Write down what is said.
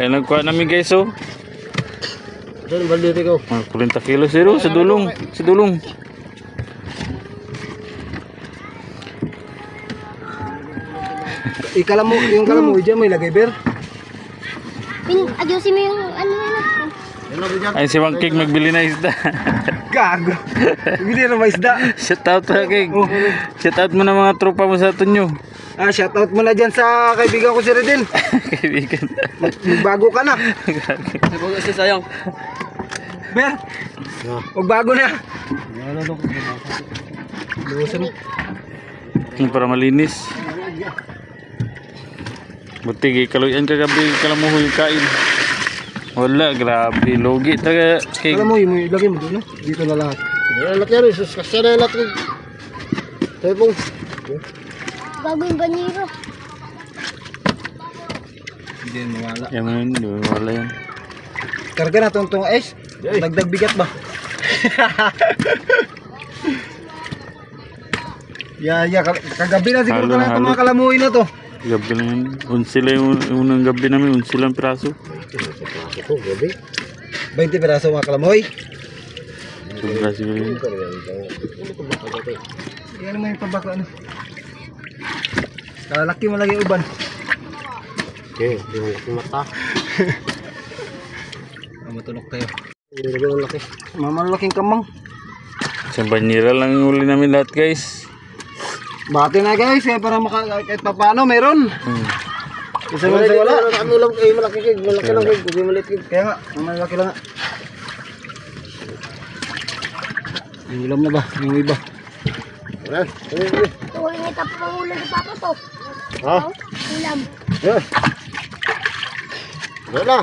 nagkuha namin guys oh. Doon balik ko. 40 kilo zero sa dulong. Sa dulong. Yung kalamoy dyan, may lagay ber. Ayusin mo yung ano yun. Ay si Mang King magbili na isda. Gago. Bili na may isda. Shout out ha King. Shout out mo na mga tropa mo sa Tunyo. Shout out mo na dyan sa kaibigan ko si Redel. Kaibigan. Magbago ka na. Bago si sayang. Ber. Magbago na. Lusan. Para malinis. Buti kaluyan kagabi kalamuhoy kain. Wala, grabe. Logi talaga. Kalamoy mo, ilagay mo doon. Dito na lahat. Lahat yan rin. Kasi na lahat. Tepong. Bago yung banyero. Hindi mawala. Yan, wala yan. Karga na tong ice. Dagdag bigat ba? Kagabi na siguro Halo, na itong halo. mga kalamuhi na to. Gabi lang yan. Unsi lang yung unang gabi namin. Unsi lang piraso. Ito, gabi. 20 piraso mga kalamuhi. Sobra siguro yun. Yan naman yung pabaka ano. Kalaki mo lagi uban. Okay, yung mata. Matulog tayo. Yung laki. Mamalaking kamang. Sa banyera lang yung uli namin lahat guys. Bati na guys, para kahit pa paano meron. Isa man sa wala. Kami lang kayo malaki kig. Malaki lang kig. Hindi maliit kig. Kaya nga, malaki lang nga. Yung ulam na ba? Yung iba. Ayan. Tuwing itap ng ulo ni Papa to. Ha? Ulam. Yan. Wala.